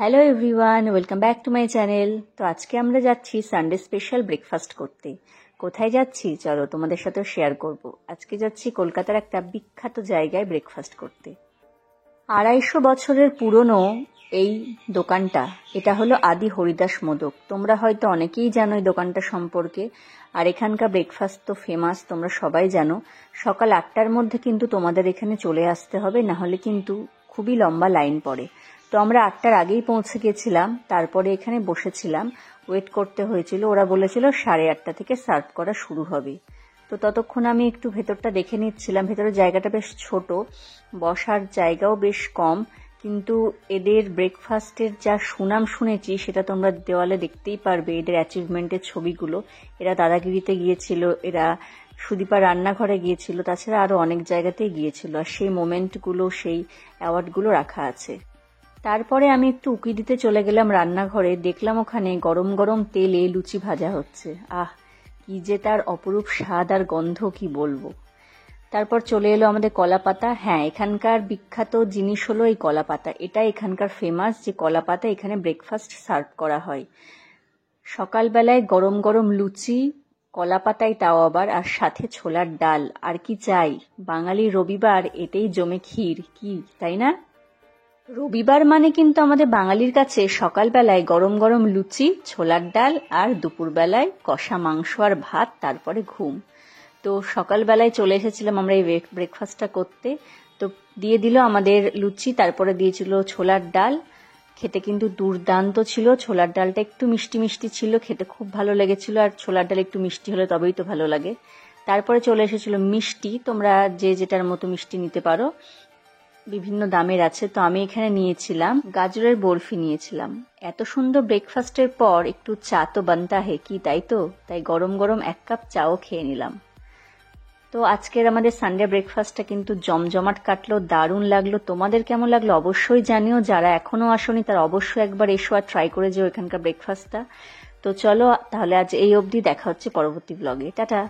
Hello everyone, welcome back to my channel. তো আজকে আমরা যাচ্ছি সানডে স্পেশাল ব্রেকফাস্ট করতে। কোথায় যাচ্ছি চলো তোমাদের সাথেও শেয়ার করব। আজকে যাচ্ছি কলকাতার একটা বিখ্যাত জায়গায় ব্রেকফাস্ট করতে। 250 বছরের পুরনো এই দোকানটা, এটা হলো আদি হরিদাস মোদক। তোমরা হয়তো অনেকেই জানো এই দোকানটা সম্পর্কে। আর এখানকার ব্রেকফাস্ট তো ফেমাস, তোমরা সবাই জানো। সকাল 8টার মধ্যে কিন্তু তোমাদের এখানে চলে আসতে হবে, না হলে কিন্তু খুবই লম্বা লাইন পড়ে। তো আমরা 8টার আগেই পৌঁছে গেছিলাম, তারপরে এখানে বসেছিলাম, ওয়েট করতে হয়েছিল। ওরা বলেছিল 8:30 থেকে সার্ভ করা শুরু হবে। তো ততক্ষণ আমি একটু ভেতরটা দেখে নিচ্ছিলাম। ভেতরের জায়গাটা বেশ ছোট, বসার জায়গাও বেশ কম, কিন্তু এদের ব্রেকফাস্টের যা সুনাম শুনেছি সেটা তোমরা দেওয়ালে দেখতেই পারবে। এদের অ্যাচিভমেন্টের ছবিগুলো, এরা দাদাগিরিতে গিয়েছিল, এরা সুদীপা রান্নাঘরে গিয়েছিল, তাছাড়া আরো অনেক জায়গাতেই গিয়েছিল। আর সেই মোমেন্টগুলো, সেই অ্যাওয়ার্ডগুলো রাখা আছে। তারপরে আমি একটু উকি দিতে চলে গেলাম রান্নাঘরে। দেখলাম ওখানে গরম গরম তেলে লুচি ভাজা হচ্ছে। আহ, কি যে তার অপরূপ স্বাদ আর গন্ধ, কি বলবো। তারপর চলে এলো আমাদের কলাপাতা। হ্যাঁ, এখানকার বিখ্যাত জিনিস হলো এই কলাপাতা। এটা এখানকার ফেমাস যে কলাপাতা এখানে ব্রেকফাস্ট সার্ভ করা হয়। সকালবেলায় গরম গরম লুচি, কলাপাতায় তাও আবার, আর সাথে ছোলার ডাল। আর কি চাই, বাঙালি রবিবার এতেই জমে ক্ষীর, কি তাই না? রবিবার মানে কিন্তু আমাদের বাঙালির কাছে সকালবেলায় গরম গরম লুচি, ছোলার ডাল, আর দুপুরবেলায় কষা মাংস আর ভাত, তারপরে ঘুম। তো সকালবেলায় চলে এসেছিলাম আমরা এই ব্রেকফাস্টটা করতে। তো দিয়ে দিল আমাদের লুচি, তারপরে দিয়েছিল ছোলার ডাল। খেতে কিন্তু দুর্দান্ত ছিল। ছোলার ডালটা একটু মিষ্টি মিষ্টি ছিল, খেতে খুব ভালো লেগেছিল। আর ছোলার ডাল একটু মিষ্টি হলে তবেই তো ভালো লাগে। তারপরে চলে এসেছিল মিষ্টি। তোমরা যে যেটার মতো মিষ্টি নিতে পারো, বিভিন্ন দামের আছে। তো আমি এখানে নিয়েছিলাম গাজরের বরফি নিয়েছিলাম। এত সুন্দর ব্রেকফাস্টের পর একটু চা তো বানতা হে, কি তাই তো? তাই গরম গরম 1 কাপ চাও খেয়ে নিলাম। তো আজকের আমাদের সানডে ব্রেকফাস্টটা কিন্তু জমজমাট কাটলো, দারুণ লাগলো। তোমাদের কেমন লাগলো অবশ্যই জানিও। যারা এখনো আসোনি তারা অবশ্যই একবার এসো আর ট্রাই করে যেও এখানকার ব্রেকফাস্টটা। তো চলো তাহলে আজ এই অবধি, দেখা হচ্ছে পরবর্তী ব্লগে। টাটা।